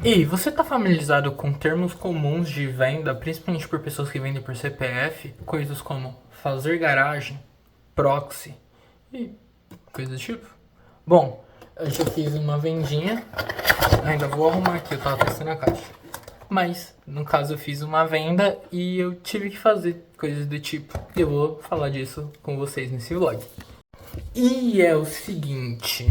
Ei, você tá familiarizado com termos comuns de venda, principalmente por pessoas que vendem por CPF? Coisas como fazer garagem, proxy e coisas do tipo? Bom, eu já fiz uma vendinha, ainda vou arrumar aqui, eu tava testando a caixa. Mas, no caso, eu fiz uma venda e eu tive que fazer coisas do tipo. E eu vou falar disso com vocês nesse vlog. E é o seguinte,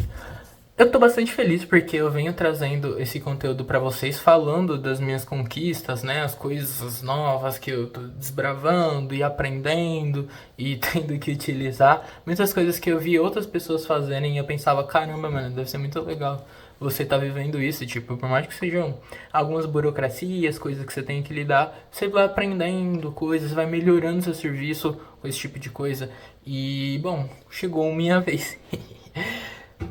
eu tô bastante feliz porque eu venho trazendo esse conteúdo pra vocês, falando das minhas conquistas, né? As coisas novas que eu tô desbravando e aprendendo e tendo que utilizar. Muitas coisas que eu vi outras pessoas fazerem e eu pensava, caramba, mano, deve ser muito legal você tá vivendo isso. Tipo, por mais que sejam algumas burocracias, coisas que você tem que lidar, você vai aprendendo coisas, vai melhorando seu serviço com esse tipo de coisa. E, bom, chegou minha vez.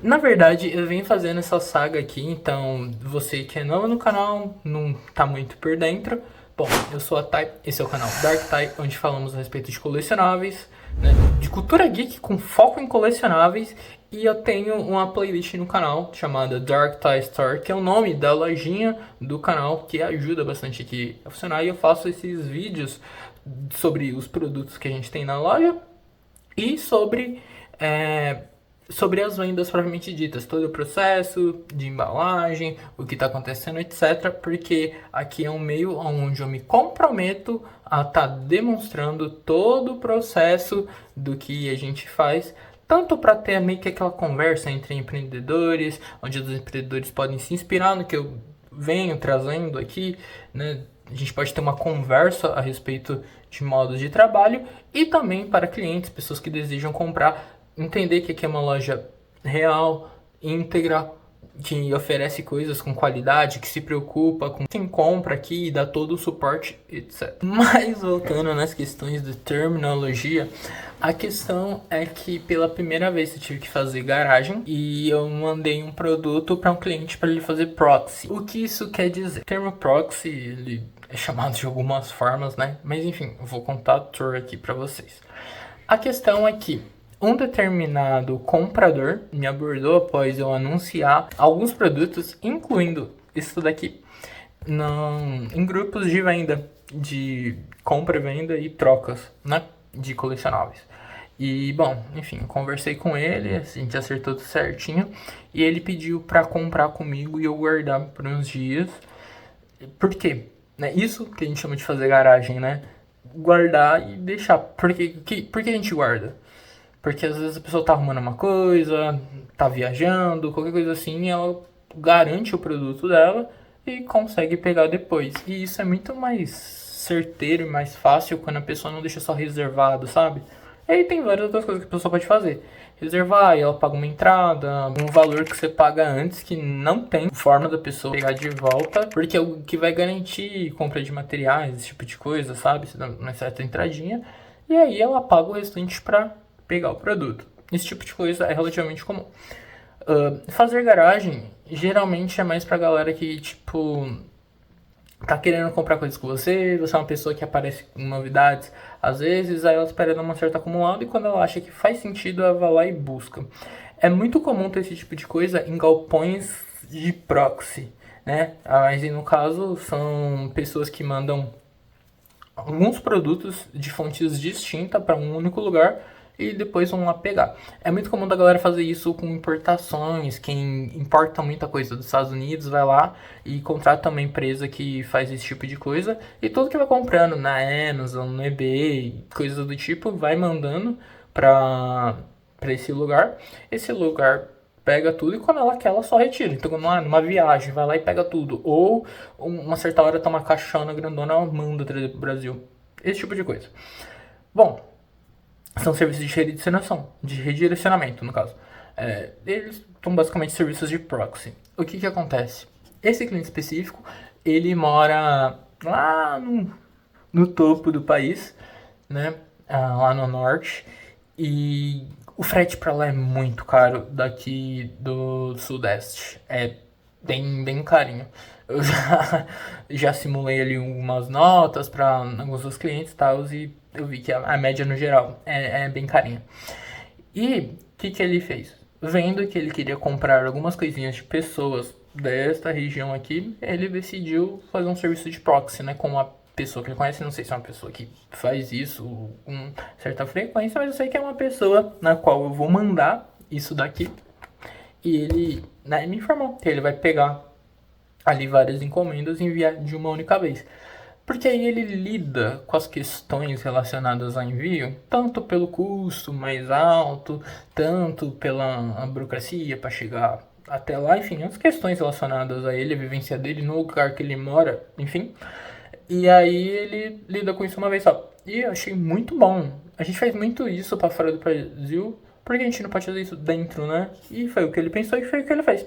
Na verdade, eu venho fazendo essa saga aqui, então você que é novo no canal, não tá muito por dentro. Bom, eu sou a Thay, esse é o canal Dark Thay, onde falamos a respeito de colecionáveis, né, de cultura geek com foco em colecionáveis, e eu tenho uma playlist no canal chamada Dark Tie Store, que é o nome da lojinha do canal, que ajuda bastante aqui a funcionar, e eu faço esses vídeos sobre os produtos que a gente tem na loja e é, sobre as vendas propriamente ditas, todo o processo de embalagem, o que está acontecendo, etc. Porque aqui é um meio onde eu me comprometo a estar demonstrando todo o processo do que a gente faz, tanto para ter meio que aquela conversa entre empreendedores, onde os empreendedores podem se inspirar no que eu venho trazendo aqui, né? A gente pode ter uma conversa a respeito de modos de trabalho e também para clientes, pessoas que desejam comprar, entender que aqui é uma loja real, íntegra, que oferece coisas com qualidade, que se preocupa com quem compra aqui e dá todo o suporte, etc. Mas voltando nas questões de terminologia, a questão é que pela primeira vez eu tive que fazer garagem e eu mandei um produto para um cliente para ele fazer proxy. O que isso quer dizer? O termo proxy, ele é chamado de algumas formas, né? Mas enfim, eu vou contar a tour aqui para vocês. A questão é que um determinado comprador me abordou após eu anunciar alguns produtos, incluindo isso daqui, em grupos de venda, de compra, venda e trocas, né, de colecionáveis. E, bom, enfim, conversei com ele, a gente acertou tudo certinho, e ele pediu para comprar comigo e eu guardar por uns dias. Por quê? Né, isso que a gente chama de fazer garagem, né? Guardar e deixar. Por que a gente guarda? Porque às vezes a pessoa tá arrumando uma coisa, tá viajando, qualquer coisa assim, ela garante o produto dela e consegue pegar depois. E isso é muito mais certeiro e mais fácil quando a pessoa não deixa só reservado, sabe? E aí tem várias outras coisas que a pessoa pode fazer. Reservar, e ela paga uma entrada, um valor que você paga antes que não tem forma da pessoa pegar de volta, porque é o que vai garantir compra de materiais, esse tipo de coisa, sabe? Você dá uma certa entradinha, e aí ela paga o restante pra pegar o produto. Esse tipo de coisa é relativamente comum. Fazer garagem geralmente é mais pra galera que, tipo, tá querendo comprar coisas com você, você é uma pessoa que aparece com novidades, às vezes, aí ela espera dar uma certa acumulada e quando ela acha que faz sentido, ela vai lá e busca. É muito comum ter esse tipo de coisa em galpões de proxy, né? Mas no caso, são pessoas que mandam alguns produtos de fontes distintas para um único lugar e depois vão lá pegar. É muito comum da galera fazer isso com importações. Quem importa muita coisa dos Estados Unidos vai lá e contrata uma empresa que faz esse tipo de coisa e tudo que vai comprando na Amazon, no eBay, coisas do tipo, vai mandando para esse lugar. Esse lugar pega tudo e quando ela quer, ela só retira. Então, numa viagem, vai lá e pega tudo. Ou uma certa hora tá uma caixona grandona, ela manda trazer pro Brasil. Esse tipo de coisa. Bom, são serviços de redirecionamento, no caso. Eles são basicamente serviços de proxy. O que que acontece? Esse cliente específico, ele mora lá no topo do país, né? Lá no norte. E o frete pra lá é muito caro daqui do sudeste. É bem carinho. Eu já simulei ali umas notas para alguns dos clientes e tal, e eu vi que a média no geral é bem carinha. E o que ele fez? Vendo que ele queria comprar algumas coisinhas de pessoas desta região aqui, ele decidiu fazer um serviço de proxy, né, com uma pessoa que ele conhece, não sei se é uma pessoa que faz isso com certa frequência, mas eu sei que é uma pessoa na qual eu vou mandar isso daqui, e ele, né, me informou que ele vai pegar ali várias encomendas e enviar de uma única vez. Porque aí ele lida com as questões relacionadas ao envio, tanto pelo custo mais alto, tanto pela burocracia para chegar até lá, enfim, as questões relacionadas a ele, a vivência dele no lugar que ele mora, enfim. E aí ele lida com isso uma vez só. E eu achei muito bom. A gente faz muito isso para fora do Brasil, porque a gente não pode fazer isso dentro, né? E foi o que ele pensou e foi o que ele fez.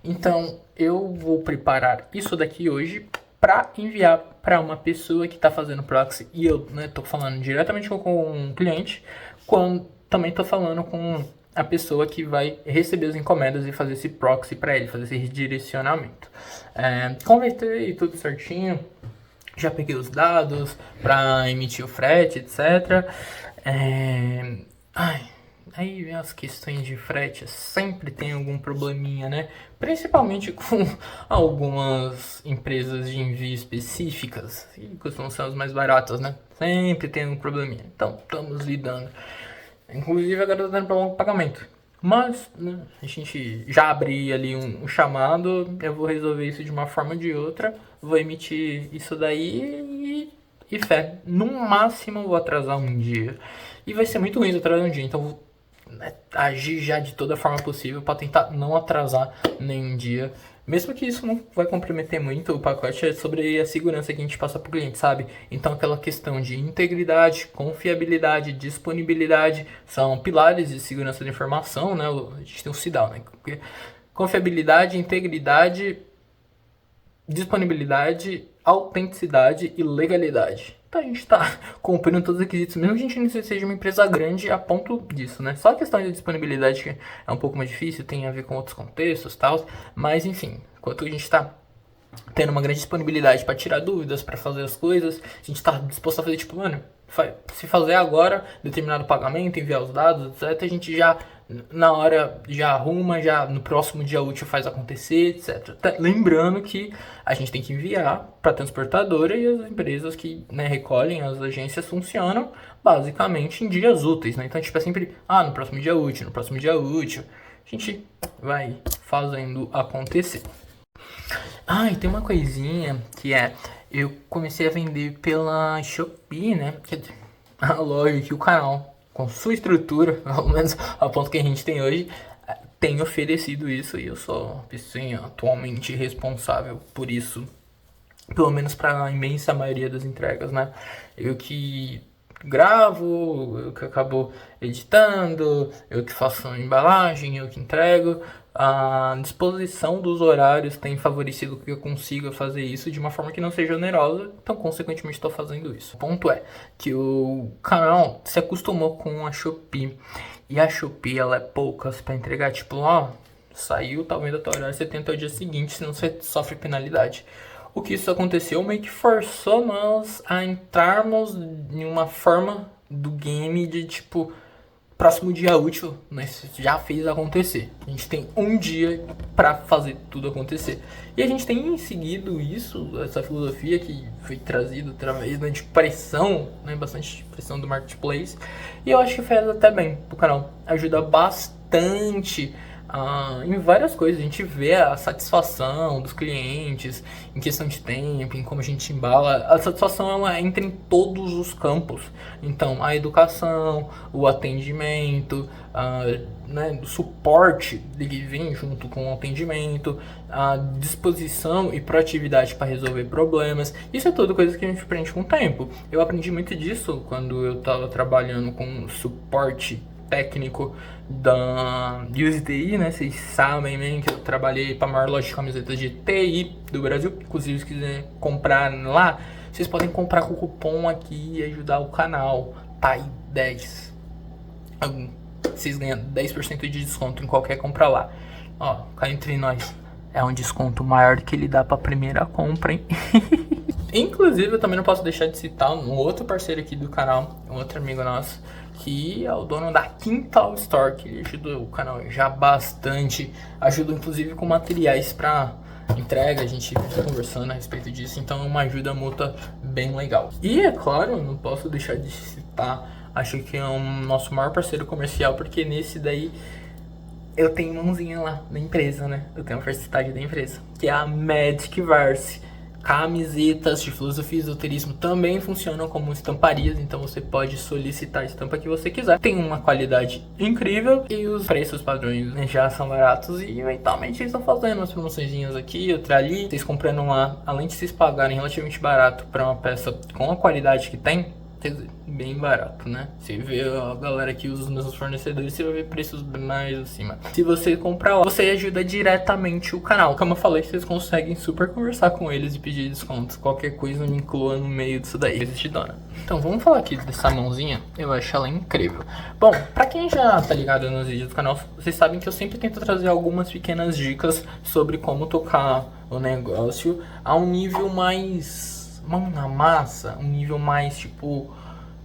Então eu vou preparar isso daqui hoje para enviar para uma pessoa que está fazendo proxy, e eu, né, tô falando diretamente com um cliente, quando também tô falando com a pessoa que vai receber as encomendas e fazer esse proxy para ele, fazer esse redirecionamento. Convertei tudo certinho, já peguei os dados para emitir o frete, etc. Aí vem as questões de frete, sempre tem algum probleminha, né? Principalmente com algumas empresas de envio específicas, que costumam ser as mais baratas, né? Sempre tem um probleminha. Então, estamos lidando. Inclusive, agora está dando problema com o pagamento. Mas, né, a gente já abri ali um chamado, eu vou resolver isso de uma forma ou de outra, vou emitir isso daí e fé. No máximo, eu vou atrasar um dia. E vai ser muito ruim se atrasar um dia, então vou agir já de toda forma possível para tentar não atrasar nenhum dia. Mesmo que isso não vai comprometer muito o pacote, é sobre a segurança que a gente passa para o cliente, sabe? Então aquela questão de integridade, confiabilidade, disponibilidade são pilares de segurança da informação, né? A gente tem o CIDAL, né? Confiabilidade, integridade, disponibilidade, autenticidade e legalidade. Então a gente está cumprindo todos os requisitos, mesmo que a gente não seja uma empresa grande a ponto disso, né? Só a questão de disponibilidade que é um pouco mais difícil, tem a ver com outros contextos e tal, mas enfim, enquanto a gente está tendo uma grande disponibilidade para tirar dúvidas, para fazer as coisas, a gente está disposto a fazer tipo, mano, se fazer agora determinado pagamento, enviar os dados, etc, a gente já na hora já arruma, já no próximo dia útil faz acontecer, etc. Lembrando que a gente tem que enviar para a transportadora e as empresas que, né, recolhem, as agências funcionam basicamente em dias úteis, né? Então tipo é sempre, no próximo dia útil, no próximo dia útil, a gente vai fazendo acontecer. E tem uma coisinha que eu comecei a vender pela Shopee, né? Quer dizer, a loja que o canal, com sua estrutura, pelo menos a ponto que a gente tem hoje, tem oferecido isso e eu sou atualmente responsável por isso, pelo menos para a imensa maioria das entregas, né? Eu que gravo, eu que acabo editando, eu que faço a embalagem, eu que entrego. A disposição dos horários tem favorecido que eu consiga fazer isso de uma forma que não seja onerosa, então consequentemente estou fazendo isso. O ponto é que o canal se acostumou com a Shopee, e a Shopee ela é poucas para entregar, tipo, saiu, tá vendo a tua horário, você tenta o dia seguinte, senão você sofre penalidade. O que isso aconteceu meio que forçou nós a entrarmos em uma forma do game de tipo, próximo dia útil, mas já fez acontecer. A gente tem um dia para fazer tudo acontecer. E a gente tem seguido isso, essa filosofia que foi trazida através de pressão, né, bastante pressão do marketplace. E eu acho que fez até bem pro canal. Ajuda bastante em várias coisas. A gente vê a satisfação dos clientes em questão de tempo, em como a gente embala. A satisfação ela entra em todos os campos. Então a educação, o atendimento, né, o suporte que vem junto com o atendimento, a disposição e proatividade para resolver problemas. Isso é tudo coisa que a gente aprende com o tempo. Eu aprendi muito disso quando eu estava trabalhando com suporte técnico da USDI, né? Vocês sabem mesmo que eu trabalhei para a maior loja de camisetas de TI do Brasil. Inclusive, se quiserem comprar lá, vocês podem comprar com o cupom aqui e ajudar o canal. TAI10. Vocês ganham 10% de desconto em qualquer compra lá. Cá entre nós, é um desconto maior que ele dá para a primeira compra, hein? Inclusive, eu também não posso deixar de citar um outro parceiro aqui do canal, um outro amigo nosso, que é o dono da Quintal Store, que ajuda o canal já bastante, ajuda inclusive com materiais para entrega, a gente fica conversando a respeito disso, então é uma ajuda mútua bem legal. E é claro, não posso deixar de citar, acho que é um nosso maior parceiro comercial, porque nesse daí eu tenho mãozinha lá na empresa, né? Eu tenho a universidade da empresa, que é a Magicverse. Camisetas de filosofia e esoterismo também funcionam como estamparias, então você pode solicitar a estampa que você quiser. Tem uma qualidade incrível e os preços padrões, né, já são baratos e eventualmente eles estão fazendo umas promoçõezinhas aqui, outra ali. Vocês comprando lá, além de vocês pagarem relativamente barato para uma peça com a qualidade que tem, bem barato, né? Você vê a galera que usa os mesmos fornecedores, você vai ver preços mais acima. Se você comprar lá, você ajuda diretamente o canal. Como eu falei, vocês conseguem super conversar com eles e pedir descontos. Qualquer coisa me inclua no meio disso daí. Existe dona. Então, vamos falar aqui dessa mãozinha. Eu acho ela incrível. Bom, pra quem já tá ligado nos vídeos do canal, vocês sabem que eu sempre tento trazer algumas pequenas dicas sobre como tocar o negócio a um nível mais mão na massa, um nível mais tipo,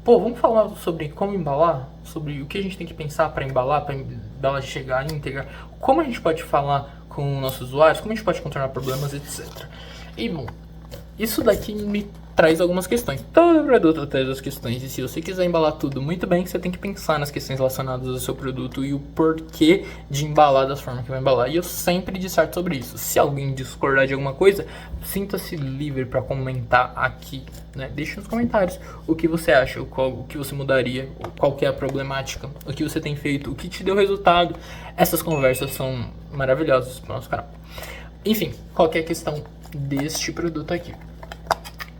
pô, vamos falar sobre como embalar, sobre o que a gente tem que pensar para embalar chegar íntegra, como a gente pode falar com nossos usuários, como a gente pode contornar problemas, etc. E bom, isso daqui me traz algumas questões. Todo produto traz as questões, e se você quiser embalar tudo muito bem, você tem que pensar nas questões relacionadas ao seu produto e o porquê de embalar da forma que vai embalar. E eu sempre disserto sobre isso. Se alguém discordar de alguma coisa, sinta-se livre para comentar aqui, né? Deixe nos comentários o que você acha, o que você mudaria, qual que é a problemática, o que você tem feito, o que te deu resultado. Essas conversas são maravilhosas para o nosso canal. Enfim, qualquer questão deste produto aqui.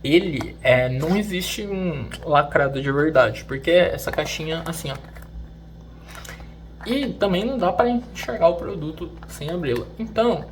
Ele não existe um lacrado de verdade, porque é essa caixinha assim, ó. E também não dá para enxergar o produto sem abri-la. Então,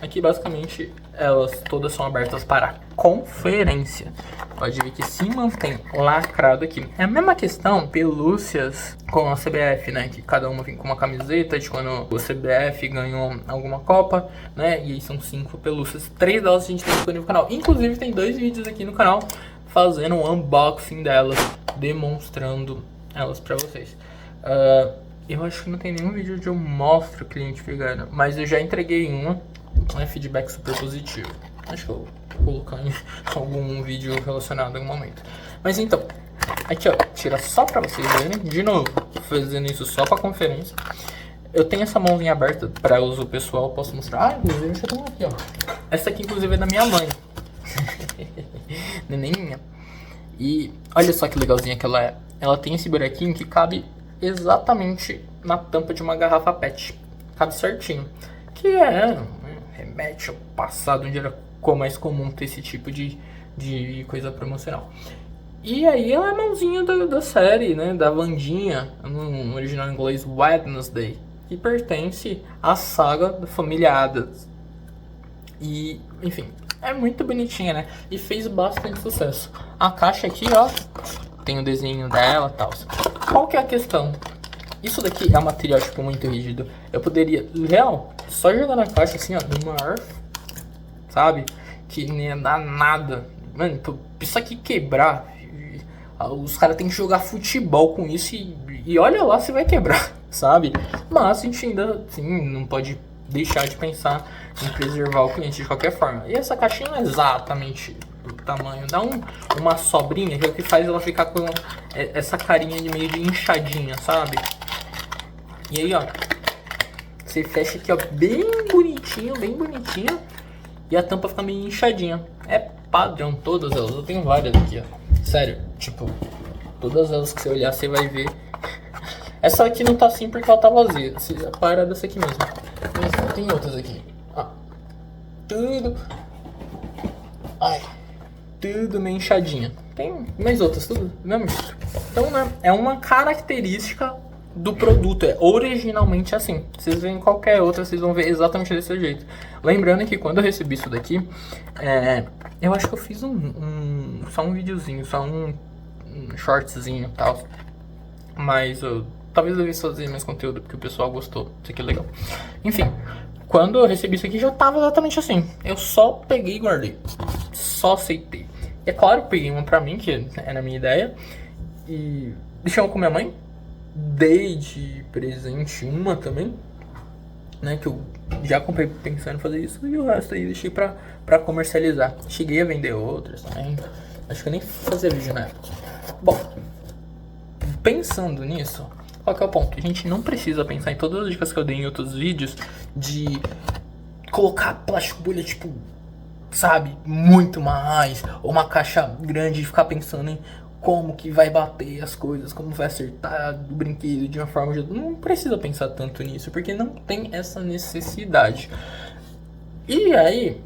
aqui basicamente elas todas são abertas para conferência. Pode ver que se mantém lacrado aqui. É a mesma questão pelúcias com a CBF, né? Que cada uma vem com uma camiseta de quando o CBF ganhou alguma Copa, né? E aí são 5 pelúcias. 3 delas a gente tem disponível no canal. Inclusive tem 2 vídeos aqui no canal fazendo um unboxing delas, demonstrando elas para vocês. Eu acho que não tem nenhum vídeo onde eu mostro o cliente pegando, mas eu já entreguei uma, feedback super positivo. Acho que eu vou colocar em algum vídeo relacionado em algum momento. Mas então, aqui ó, tira só pra vocês verem, de novo, fazendo isso só pra conferência. Eu tenho essa mãozinha aberta pra uso pessoal, posso mostrar. Inclusive, deixa eu tomar aqui, ó. Essa aqui inclusive é da minha mãe. Neninha. E olha só que legalzinha que ela é. Ela tem esse buraquinho que cabe exatamente na tampa de uma garrafa PET. Cabe certinho. Que remete ao passado, onde era mais comum ter esse tipo de coisa promocional. E aí ela é a mãozinha da série, né? Da Wandinha, no original em inglês Wednesday, que pertence à saga da família Addams. E, enfim, é muito bonitinha, né? E fez bastante sucesso. A caixa aqui, ó, tem o desenho dela e tal. Qual que é a questão? Isso daqui é um material, tipo, muito rígido. Eu poderia, real, só jogar na caixa assim, ó, numa ar, sabe? Que nem ia dar nada. Mano, isso aqui quebrar, os caras têm que jogar futebol com isso e olha lá se vai quebrar, sabe? Mas a gente ainda, assim, não pode deixar de pensar em preservar o cliente de qualquer forma. E essa caixinha não é exatamente do tamanho, dá uma sobrinha, que é o que faz ela ficar com essa carinha de meio de inchadinha, sabe? E aí, ó, você fecha aqui, ó, bem bonitinho, e a tampa fica meio inchadinha. É padrão, todas elas, eu tenho várias aqui, ó, sério, tipo, todas elas que você olhar, você vai ver. Essa aqui não tá assim porque ela tá vazia, você para dessa aqui mesmo. Mas tem outras aqui, ó, tudo meio inchadinha. Tem mais outras, tudo do mesmo jeito. Então, né, é uma característica do produto, é originalmente assim. Vocês veem qualquer outra, vocês vão ver exatamente desse jeito. Lembrando que quando eu recebi isso daqui, eu acho que eu fiz só um videozinho, só um shortzinho e tal. Mas talvez eu devesse fazer mais conteúdo porque o pessoal gostou. Isso aqui é legal. Enfim, quando eu recebi isso aqui já tava exatamente assim. Eu só peguei e guardei. Só aceitei. E é claro, peguei uma pra mim, que era a minha ideia. E deixei uma com minha mãe. Dei de presente uma também. né? Que eu já comprei pensando em fazer isso e o resto aí deixei pra comercializar. Cheguei a vender outros também. Acho que eu nem fazia vídeo na época. Bom, pensando nisso, qual que é o ponto? A gente não precisa pensar em todas as dicas que eu dei em outros vídeos de colocar plástico bolha, tipo, sabe, muito mais, ou uma caixa grande e ficar pensando em como que vai bater as coisas, como vai acertar o brinquedo de uma forma de... Não precisa pensar tanto nisso, porque não tem essa necessidade. E aí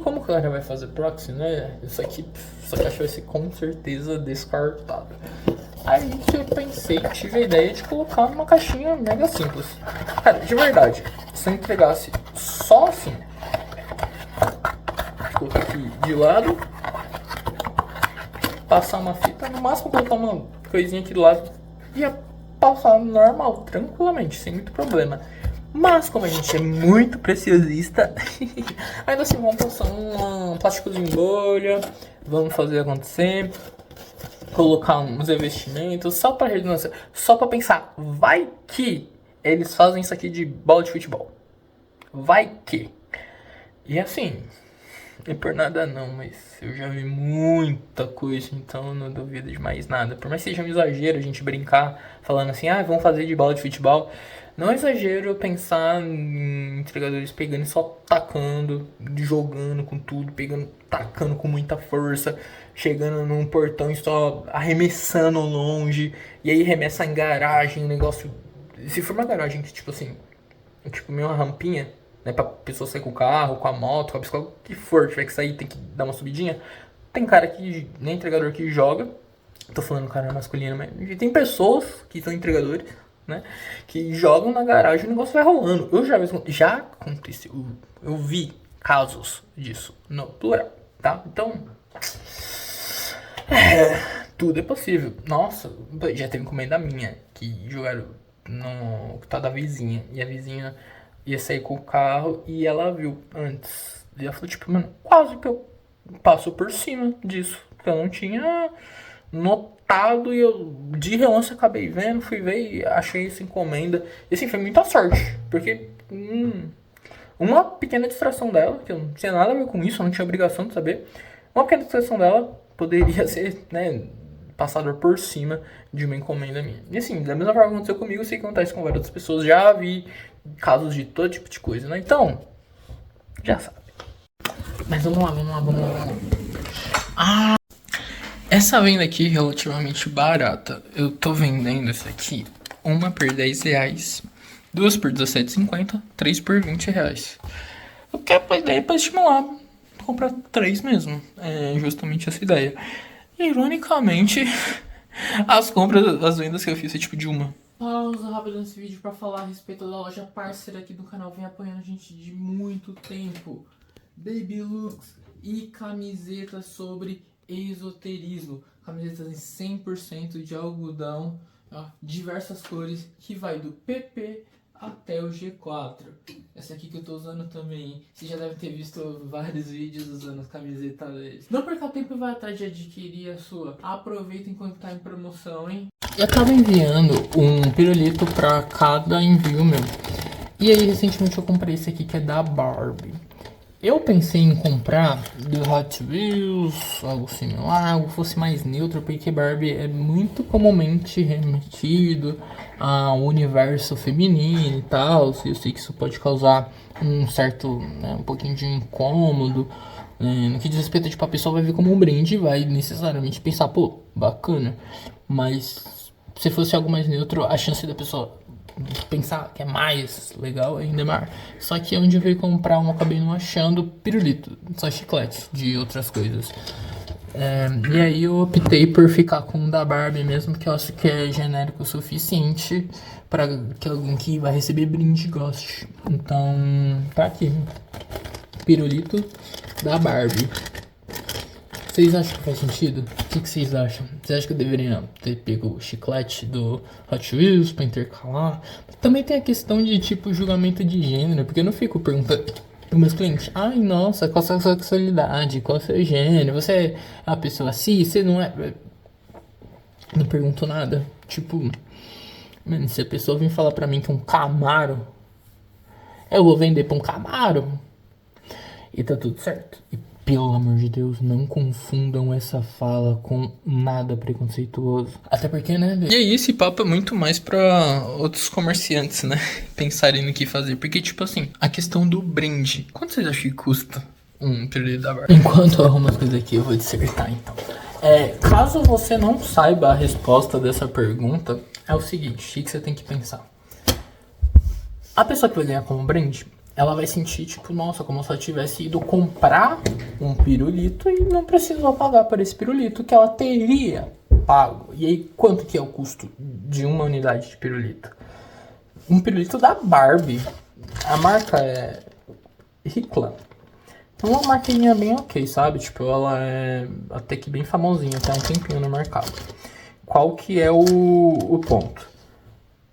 como que ela já vai fazer proxy, né? Isso aqui vai ser com certeza descartado. Aí eu pensei, tive a ideia de colocar numa caixinha mega simples. Cara, de verdade, se eu entregasse só assim, colocar aqui de lado, passar uma fita, no máximo colocar uma coisinha aqui do lado, ia passar normal, tranquilamente, sem muito problema. Mas como a gente é muito preciosista, ainda assim vamos passar um plásticozinho em bolha, vamos fazer acontecer, colocar uns investimentos só para redundância, só para pensar, vai que eles fazem isso aqui de bola de futebol, vai que. E assim, não é por nada não, mas eu já vi muita coisa, então não duvido de mais nada. Por mais que seja um exagero a gente brincar falando assim, ah, vamos fazer de bola de futebol. Não é exagero pensar em entregadores pegando e só tacando, jogando com tudo, pegando, tacando com muita força, chegando num portão e só arremessando longe, e aí arremessa em garagem, um negócio. Se for uma garagem que, tipo assim, é tipo meio uma rampinha, né, pra pessoa sair com o carro, com a moto, com a bicicleta, o que for, tiver que sair, tem que dar uma subidinha. Tem cara que, nem entregador que joga, tô falando cara masculino, mas tem pessoas que são entregadores, né, que jogam na garagem e o negócio vai rolando. Já aconteceu, eu vi casos disso no plural, tá? Então, tudo é possível. Nossa, já teve encomenda minha que jogaram no que tá da vizinha. E a vizinha ia sair com o carro e ela viu antes. E ela falou, tipo, mano, quase que eu passo por cima disso. Porque eu não tinha notado e eu de relance acabei vendo, fui ver e achei essa encomenda. E assim, foi muita sorte. Porque uma pequena distração dela, que eu não tinha nada a ver com isso, eu não tinha obrigação de saber. Uma pequena distração dela poderia ser, né, passador por cima de uma encomenda minha. E assim, da mesma forma que aconteceu comigo, eu sei que acontece com várias outras pessoas. Já vi casos de todo tipo de coisa, né? Então, já sabe. Mas vamos lá. Essa venda aqui é relativamente barata. Eu tô vendendo essa aqui, uma por R$10, duas por R$17,50, três por R$20. Eu quero a ideia pra estimular comprar três mesmo. É justamente essa ideia. Ironicamente, as vendas que eu fiz é tipo de uma. Pausa rápido nesse vídeo pra falar a respeito da loja parceira aqui do canal. Vem apoiando a gente de muito tempo. Baby Looks e camisetas sobre esoterismo. Camisetas em 100% de algodão, ó, diversas cores, que vai do PP até o G4. Essa aqui que eu tô usando também, você já deve ter visto vários vídeos usando as camisetas deles. Não perca tempo e vai atrás de adquirir a sua. Aproveita enquanto tá em promoção, hein? Eu tava enviando um pirulito pra cada envio meu. E aí recentemente eu comprei esse aqui que é da Barbie. Eu pensei em comprar do Hot Wheels, algo similar, algo fosse mais neutro, porque Barbie é muito comumente remetido ao universo feminino e tal. Eu sei que isso pode causar um certo, né, um pouquinho de incômodo, né, no que diz respeito, tipo, a pessoa vai ver como um brinde e vai necessariamente pensar, pô, bacana. Mas se fosse algo mais neutro, a chance da pessoa pensar que é mais legal ainda mais. Só que onde eu fui comprar eu acabei não achando pirulito, só chiclete de outras coisas. E aí eu optei por ficar com o da Barbie mesmo, que eu acho que é genérico o suficiente para que alguém que vai receber brinde goste. Então tá aqui, pirulito da Barbie. Vocês acham que faz sentido? O que vocês acham? Vocês acham que eu deveria ter pego o chiclete do Hot Wheels pra intercalar? Também tem a questão de, tipo, julgamento de gênero, porque eu não fico perguntando pros meus clientes, ai, nossa, qual a sua sexualidade, qual é o seu gênero, você é a pessoa assim, você não é... Não pergunto nada. Tipo, mano, se a pessoa vem falar pra mim que é um Camaro, Eu vou vender pra um Camaro e tá tudo certo. E pelo amor de Deus, não confundam essa fala com nada preconceituoso. Até porque, né? E aí, esse papo é muito mais pra outros comerciantes, né? Pensarem no que fazer. Porque, tipo assim, a questão do brinde. Quanto vocês acham que custa um pirulito da Barbie? Enquanto eu arrumo as coisas aqui, eu vou dissertar então. Caso você não saiba a resposta dessa pergunta, é o seguinte, o que você tem que pensar? A pessoa que vai ganhar como brinde, ela vai sentir, tipo, nossa, como se ela tivesse ido comprar um pirulito e não precisou pagar por esse pirulito que ela teria pago. E aí, quanto que é o custo de uma unidade de pirulito? Um pirulito da Barbie, a marca é Ricla. Então é uma marquinha bem ok, sabe? Tipo, ela é até que bem famosinha, tem um tempinho no mercado. Qual que é o ponto?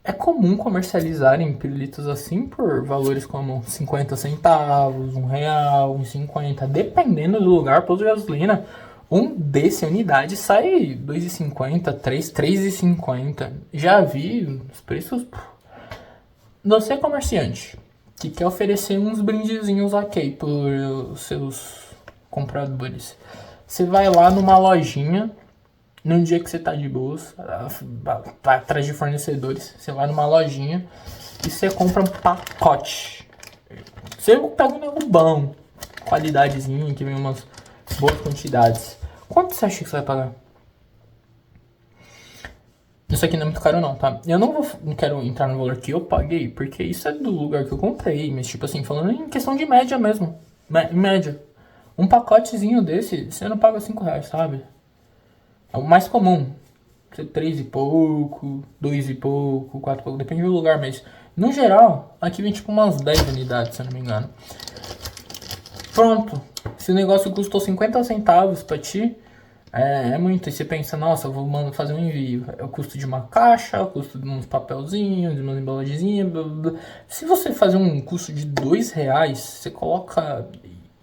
É comum comercializarem pirulitos assim por valores como 50 centavos, R$1, 1,50, dependendo do lugar, posto de gasolina. Um desse unidade sai R$2,50, R$3,50. Já vi os preços. Você é comerciante que quer oferecer uns brindezinhos ok por os seus compradores. Você vai lá numa lojinha, num dia que você tá de boas, tá atrás de fornecedores, você vai numa lojinha e você compra um pacote. Você pega um negócio bom, qualidadezinha, que vem umas boas quantidades. Quanto você acha que você vai pagar? Isso aqui não é muito caro não, tá? Eu não quero entrar no valor que eu paguei, porque isso é do lugar que eu comprei, mas tipo assim, falando em questão de média mesmo. Média. Um pacotezinho desse, você não paga R$5, sabe? É o mais comum. 3 e pouco, 2 e pouco, 4 e pouco, depende do lugar, mas no geral, aqui vem tipo umas 10 unidades, se eu não me engano. Pronto. Se o negócio custou 50 centavos pra ti, é muito. E você pensa, nossa, eu vou fazer um envio. É o custo de uma caixa, o custo de uns papelzinhos, de umas embalagenzinhas, blá, blá, blá. Se você fazer um custo de R$2, você coloca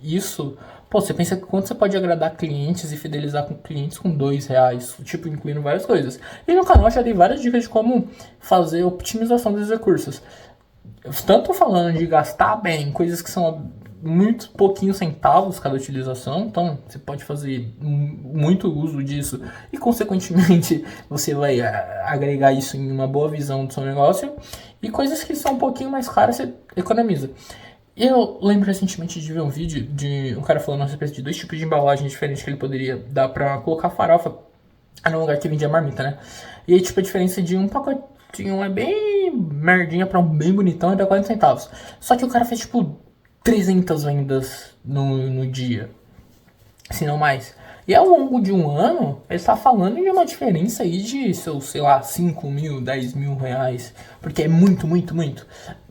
isso. Pô, você pensa que quanto você pode agradar clientes e fidelizar com clientes com R$2, tipo, incluindo várias coisas. E no canal eu já dei várias dicas de como fazer optimização dos recursos. Tanto falando de gastar bem, coisas que são muito pouquinhos centavos cada utilização, então você pode fazer muito uso disso e consequentemente você vai agregar isso em uma boa visão do seu negócio, e coisas que são um pouquinho mais caras você economiza. Eu lembro recentemente de ver um vídeo de um cara falando a respeito de 2 tipos de embalagem diferentes que ele poderia dar pra colocar farofa no lugar que vendia marmita, né? E aí, tipo, a diferença de um pacotinho é bem merdinha pra um bem bonitão e dá 40 centavos. Só que o cara fez, tipo, 300 vendas no dia, se não mais. E ao longo de um ano, ele tá falando de uma diferença aí de, sei lá, 5 mil, 10 mil reais. Porque é muito, muito, muito.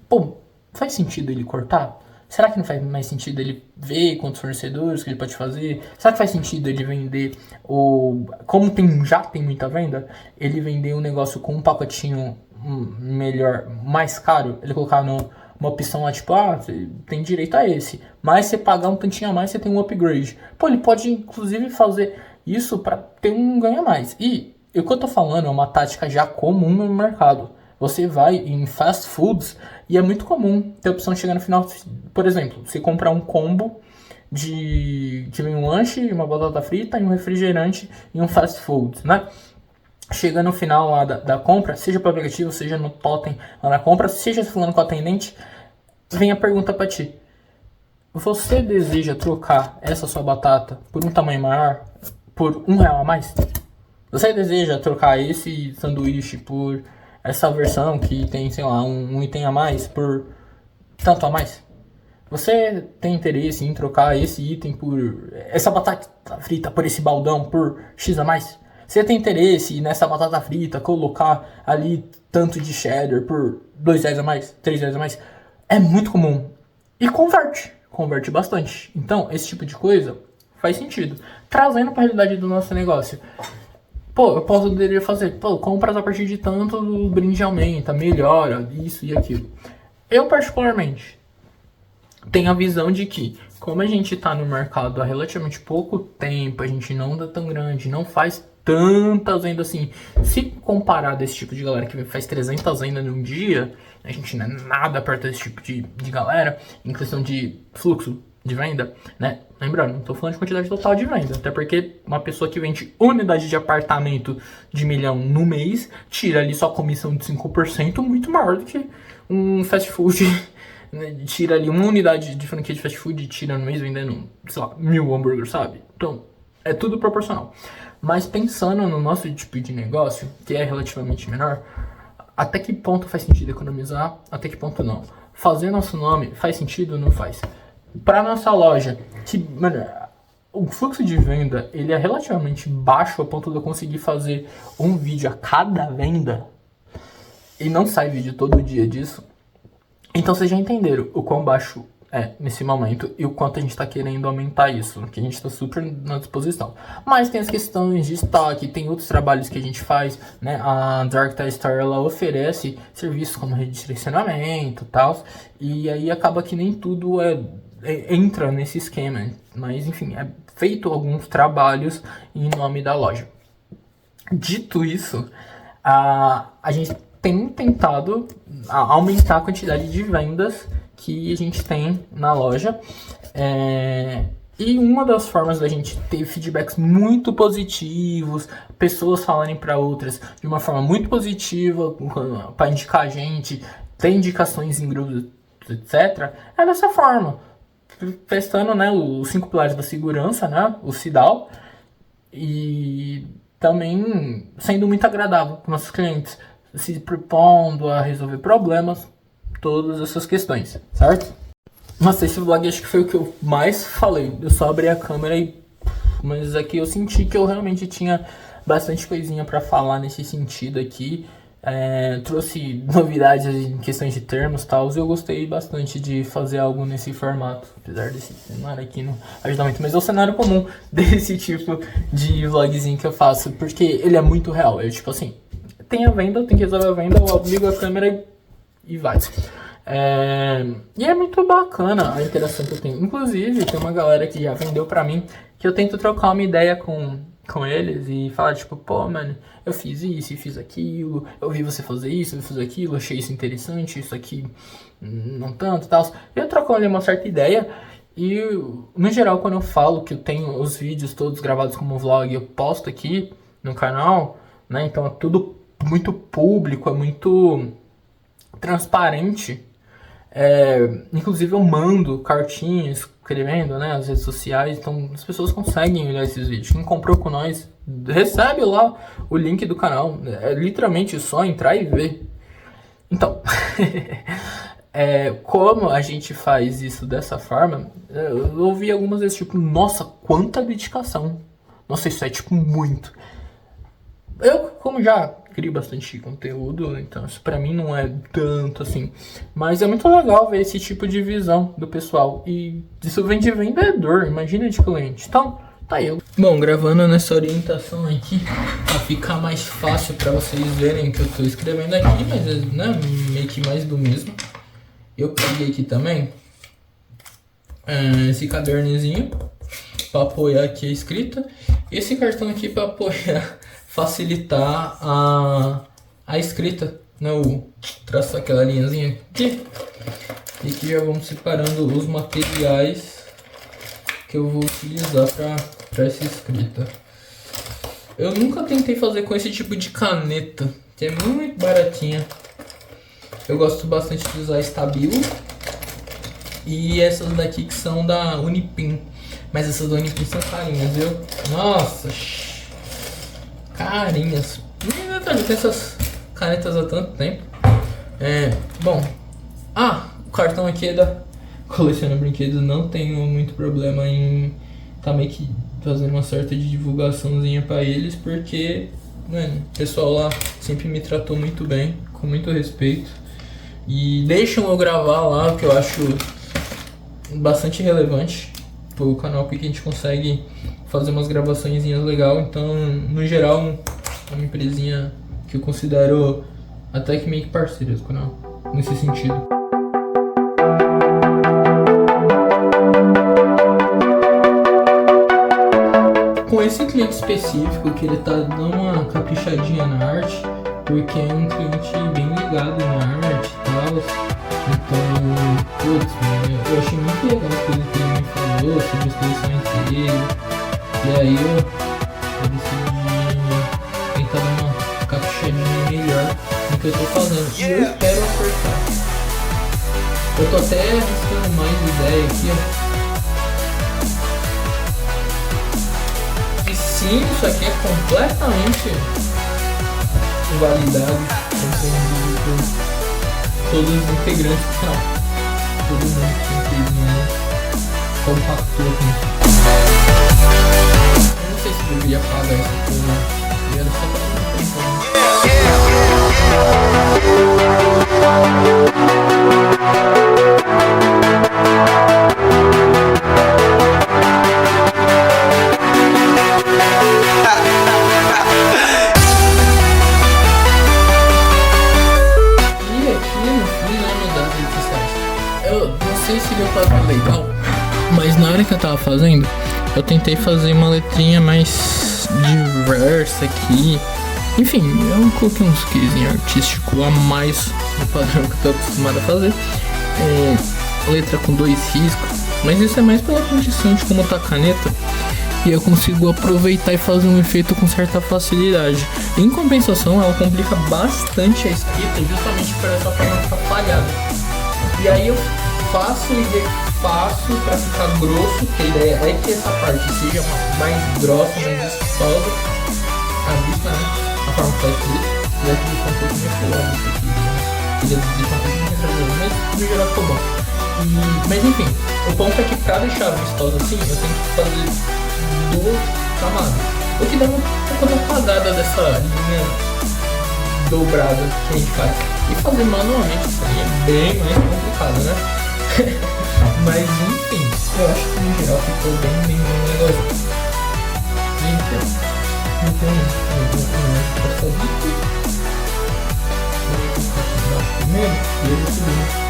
Pô, faz sentido ele cortar? Será que não faz mais sentido ele ver quantos fornecedores que ele pode fazer? Será que faz sentido ele vender como já tem muita venda, ele vender um negócio com um pacotinho melhor, mais caro, ele colocar uma opção lá, tipo, você tem direito a esse, mas você pagar um tantinho a mais, você tem um upgrade. Pô, ele pode inclusive fazer isso para ter um ganho a mais. E o que eu tô falando é uma tática já comum no mercado. Você vai em fast foods e é muito comum ter a opção de chegar no final. Por exemplo, você comprar um combo que vem um lanche, uma batata frita e um refrigerante em um fast food, né? Chega no final lá da compra, seja pelo aplicativo, seja no totem lá na compra, seja falando com o atendente, vem a pergunta pra ti. Você deseja trocar essa sua batata por um tamanho maior, por R$1 a mais? Você deseja trocar esse sanduíche por essa versão que tem, sei lá, um item a mais por tanto a mais? Você tem interesse em trocar esse item por essa batata frita por esse baldão por X a mais? Você tem interesse nessa batata frita colocar ali tanto de cheddar por R$2 a mais, R$3 a mais? É muito comum. E converte bastante. Então, esse tipo de coisa faz sentido. Trazendo para a realidade do nosso negócio. Pô, eu poderia fazer, compras a partir de tanto, o brinde aumenta, melhora, isso e aquilo. Eu, particularmente, tenho a visão de que, como a gente tá no mercado há relativamente pouco tempo, a gente não tá tão grande, não faz tantas vendas assim. Se comparar desse tipo de galera que faz 300 vendas num dia, a gente não é nada perto desse tipo de galera em questão de fluxo de venda, né? Lembrando, não tô falando de quantidade total de venda, até porque uma pessoa que vende unidade de apartamento de 1 milhão no mês, tira ali só comissão de 5% muito maior do que um fast food, né? Tira ali uma unidade de franquia de fast food e tira no mês vendendo, sei lá, 1.000 hambúrgueres, sabe? Então, é tudo proporcional. Mas pensando no nosso tipo de negócio, que é relativamente menor, até que ponto faz sentido economizar, até que ponto não? Fazer nosso nome faz sentido ou não faz? Para nossa loja, que, mano, o fluxo de venda ele é relativamente baixo a ponto de eu conseguir fazer um vídeo a cada venda e não sai vídeo todo dia disso. Então vocês já entenderam o quão baixo é nesse momento e o quanto a gente está querendo aumentar isso, que a gente está super na disposição. Mas tem as questões de estoque, tem outros trabalhos que a gente faz, né? A Dark Tie Store ela oferece serviços como redirecionamento e tal, e aí acaba que nem tudo entra nesse esquema, mas enfim, é feito alguns trabalhos em nome da loja. Dito isso, a gente tem tentado aumentar a quantidade de vendas que a gente tem na loja, e uma das formas da gente ter feedbacks muito positivos, pessoas falarem para outras de uma forma muito positiva, para indicar a gente, ter indicações em grupos, etc., é dessa forma. Testando, né, os 5 pilares da segurança, né, o CIDAL, e também sendo muito agradável para nossos clientes, se propondo a resolver problemas, todas essas questões, certo? Nossa, esse vlog acho que foi o que eu mais falei. Eu só abri a câmera mas aqui eu senti que eu realmente tinha bastante coisinha para falar nesse sentido aqui. Trouxe novidades em questões de termos e tal, e eu gostei bastante de fazer algo nesse formato, apesar desse cenário aqui não ajudar muito, mas é o cenário comum desse tipo de vlogzinho que eu faço, porque ele é muito real. Eu tipo assim, tem a venda, tem que resolver a venda, eu ligo a câmera e vai. E é muito bacana a interação que eu tenho. Inclusive, tem uma galera que já vendeu pra mim, que eu tento trocar uma ideia com eles e falar, tipo, pô, mano, eu fiz isso e fiz aquilo, eu vi você fazer isso, eu vi fazer aquilo, achei isso interessante, isso aqui não tanto e tal. Eu troco ali uma certa ideia e, no geral, quando eu falo que eu tenho os vídeos todos gravados como vlog, eu posto aqui no canal, né, então é tudo muito público, é muito transparente. Inclusive eu mando cartinhas escrevendo, né, nas redes sociais, então as pessoas conseguem olhar esses vídeos. Quem comprou com nós recebe lá o link do canal, é literalmente só entrar e ver. Então, como a gente faz isso dessa forma, eu ouvi algumas vezes tipo, nossa, quanta dedicação, nossa, isso é tipo muito. Eu, como já crio bastante conteúdo, então isso pra mim não é tanto assim. Mas é muito legal ver esse tipo de visão do pessoal. E isso vem de vendedor, imagina de cliente. Então, tá eu. Bom, gravando nessa orientação aqui, pra ficar mais fácil pra vocês verem que eu tô escrevendo aqui, mas né, meio que mais do mesmo. Eu peguei aqui também esse cadernezinho pra apoiar aqui a escrita. Esse cartão aqui pra apoiar, facilitar a escrita, né? Traçar aquela linhazinha aqui. E aqui já vamos separando os materiais que eu vou utilizar para essa escrita. Eu nunca tentei fazer com esse tipo de caneta, que é muito baratinha. Eu gosto bastante de usar Stabilo. E essas daqui que são da Unipin. Mas essas da Unipin são carinhas, viu? Nossa, carinhas. Eu tenho essas canetas há tanto tempo. Bom. O cartão aqui é da Coleciona Brinquedos. Não tenho muito problema em tá meio que fazendo uma certa divulgaçãozinha pra eles, porque, mano, o pessoal lá sempre me tratou muito bem, com muito respeito. E deixam eu gravar lá, o que eu acho bastante relevante pro canal, porque a gente consegue fazer umas gravaçõezinhas legal. Então, no geral, é uma empresinha que eu considero até que meio que parceira do canal, nesse sentido. Com esse cliente específico que ele tá dando uma caprichadinha na arte, porque é um cliente bem ligado na arte e tal. Então, putz, eu achei muito legal as coisas que ele me falou sobre as coleções dele. E aí eu decidi tentar dar uma caprichadinha melhor no que eu tô fazendo. E eu espero acertar. Eu tô até arriscando mais ideia aqui, ó. E sim, isso aqui é completamente validado, compreendido por todos os integrantes do canal. Todo mundo que fez compactou com isso. Eu não sei se deveria apagar essa coisa, e era só pra não pensar. Eu não sei se deu pra ver legal, mas na hora que eu tava fazendo, eu tentei fazer uma letrinha mais diversa aqui. Enfim, eu coloquei uns quizinhos artísticos a mais no padrão que eu tô acostumado a fazer. Letra com 2 riscos, mas isso é mais pela condição de como tá a caneta. E eu consigo aproveitar e fazer um efeito com certa facilidade. Em compensação, ela complica bastante a escrita justamente por essa forma ficar falhada. E aí eu faço e refaço pra ficar grosso, que a ideia é que essa parte seja mais grossa, mais vistosa à vista, né? A forma que tá escrito. E aqui deixa um pouco mais colado isso aqui, né? Queria deixar um pouco mais colado, mas no geral ficou bom. Mas enfim, o ponto é que pra deixar vistosa assim, eu tenho que fazer 2 camadas. O que dá um pouco da apagada dessa linha dobrada que a gente faz. E fazer manualmente isso aí é bem mais complicado, né? Mas enfim, eu acho que no geral ficou bem legal. Então eu passar aqui. Vou colocar aqui primeiro e eu vou subir.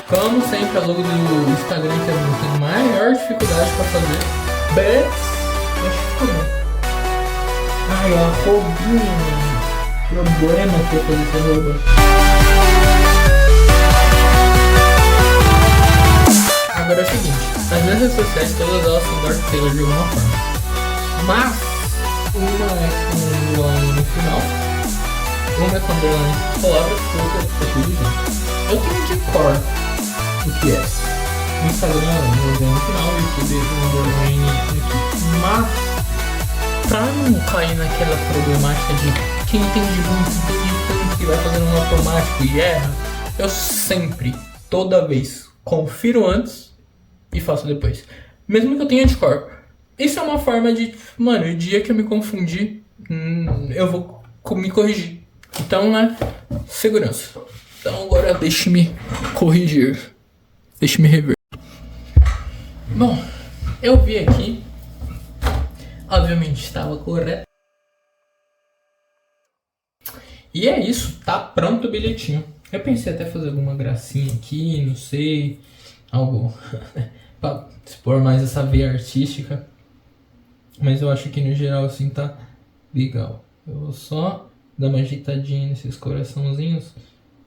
Como sempre, a logo do Instagram que eu tenho maior dificuldade para fazer, mas acho que ficou bom. Ai, a roubinha. Problema que eu fazer essa roupa. Agora é o seguinte, as minhas redes sociais todas elas são Dark Taylor de alguma forma. Mas uma é com underline no final, uma é com underline nas palavras, outra é tudo junto. Eu tenho de cor o que é. No Instagram no underline no final e tudo no underline aqui. Mas pra não cair naquela problemática de quem entende muito, entende tanto que vai fazendo um automático e erra, eu sempre, toda vez, confiro antes e faço depois. Mesmo que eu tenha de cor. Isso é uma forma de... Mano, o dia que eu me confundi, eu vou me corrigir. Então, né? Segurança. Então agora deixe-me corrigir. Deixe-me rever. Bom, eu vi aqui. Obviamente estava correto. E é isso. Tá pronto o bilhetinho. Eu pensei até fazer alguma gracinha aqui, não sei... Algo pra expor mais essa veia artística. Mas eu acho que no geral assim tá legal. Eu vou só dar uma ajeitadinha nesses coraçãozinhos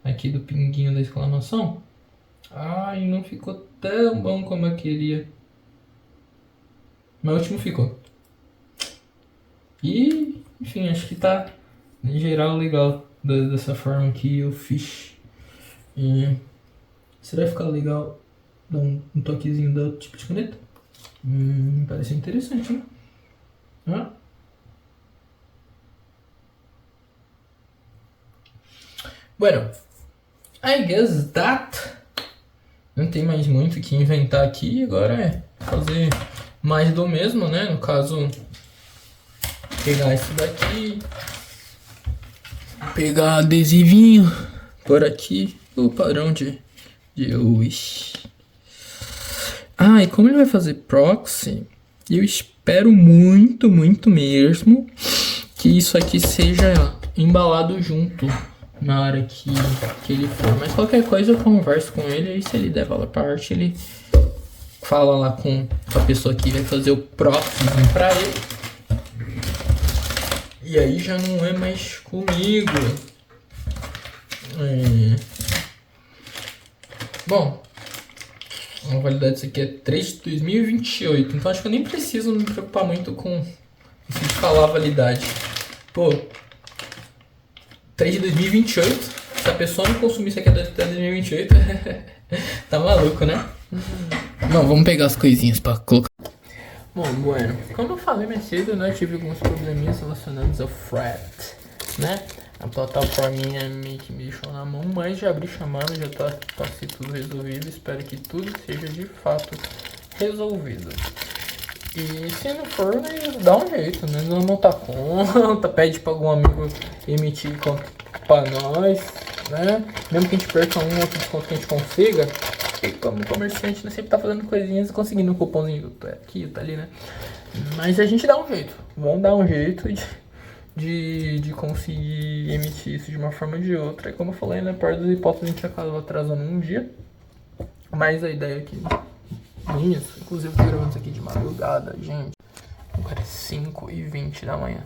aqui do pinguinho da exclamação. Ai, não ficou tão bom como eu queria. Mas o último ficou. E, enfim, acho que tá em geral legal dessa forma que eu fiz. E será que ficar legal dar um toquezinho do tipo de caneta? Parece interessante, né? Bueno, I guess that. Não tem mais muito o que inventar aqui. Agora é fazer mais do mesmo, né? No caso, pegar isso daqui, pegar adesivinho por aqui, o padrão de Wish. E como ele vai fazer proxy, eu espero muito mesmo que isso aqui seja embalado junto na hora que ele for. Mas qualquer coisa eu converso com ele, e se ele der valor pra arte, ele fala lá com a pessoa que vai fazer o próximo pra ele. E aí já não é mais comigo. Bom, a validade disso aqui é 3 de 2028. Então acho que eu nem preciso me preocupar muito com isso de falar a validade. Pô, 3 de 2028. Se a pessoa não consumir isso aqui até 2028, tá maluco, né? Não, vamos pegar as coisinhas pra colocar. Bom, bueno, como eu falei mais cedo, né, eu tive alguns probleminhas relacionados ao Fret, né? A plataforminha meio que me deixou na mão, mas já abri chamando, já tá tudo resolvido. Espero que tudo seja de fato resolvido. E se não for, né, dá um jeito, né? Não monta conta, pede pra algum amigo emitir conta pra nós, né? Mesmo que a gente perca um outro desconto que a gente consiga. E como comerciante, né, sempre tá fazendo coisinhas e conseguindo um cupomzinho tá aqui, tá ali, né? Mas a gente dá um jeito. Vamos dar um jeito de conseguir emitir isso de uma forma ou de outra. E como eu falei, né, parte das hipóteses a gente acaba atrasando um dia. Mas a ideia aqui é isso. Inclusive eu tô gravando isso aqui de madrugada, gente. Agora é 5h20 da manhã.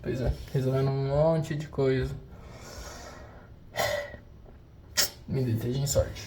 Pois é, resolvendo um monte de coisa. Me desejem sorte.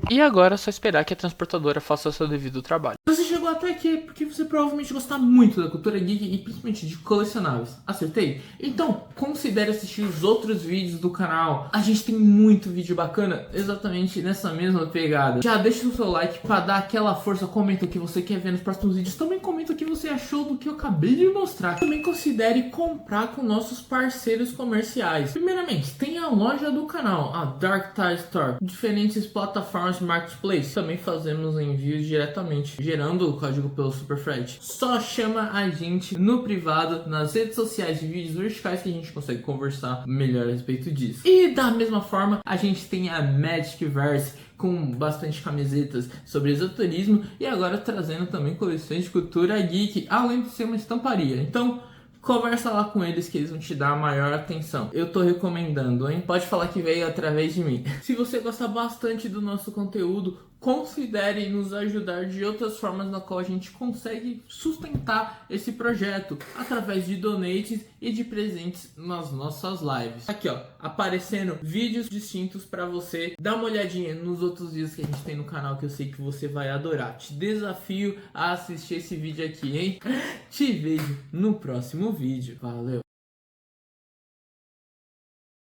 E agora é só esperar que a transportadora faça o seu devido trabalho. Você chegou até aqui porque você provavelmente gosta muito da cultura geek e principalmente de colecionáveis. Acertei? Então considere assistir os outros vídeos do canal. A gente tem muito vídeo bacana exatamente nessa mesma pegada. Já deixa o seu like pra dar aquela força. Comenta o que você quer ver nos próximos vídeos. Também comenta o que você achou do que eu acabei de mostrar. Também considere comprar com nossos parceiros comerciais. Primeiramente, tem a loja do canal, a Dark Tide Store. Diferentes plataformas Marketplace. Também fazemos envios diretamente, gerando o código pelo Superfred. Só chama a gente no privado, nas redes sociais de vídeos verticais, que a gente consegue conversar melhor a respeito disso. E da mesma forma, a gente tem a Magicverse, com bastante camisetas sobre esoterismo, e agora trazendo também coleções de cultura geek, além de ser uma estamparia. Então conversa lá com eles que eles vão te dar a maior atenção. Eu tô recomendando, hein? Pode falar que veio através de mim. Se você gosta bastante do nosso conteúdo, considere nos ajudar de outras formas na qual a gente consegue sustentar esse projeto, através de donates e de presentes nas nossas lives. Aqui ó, aparecendo vídeos distintos pra você. Dá uma olhadinha nos outros vídeos que a gente tem no canal, que eu sei que você vai adorar. Te desafio a assistir esse vídeo aqui, hein? Te vejo no próximo vídeo. Valeu!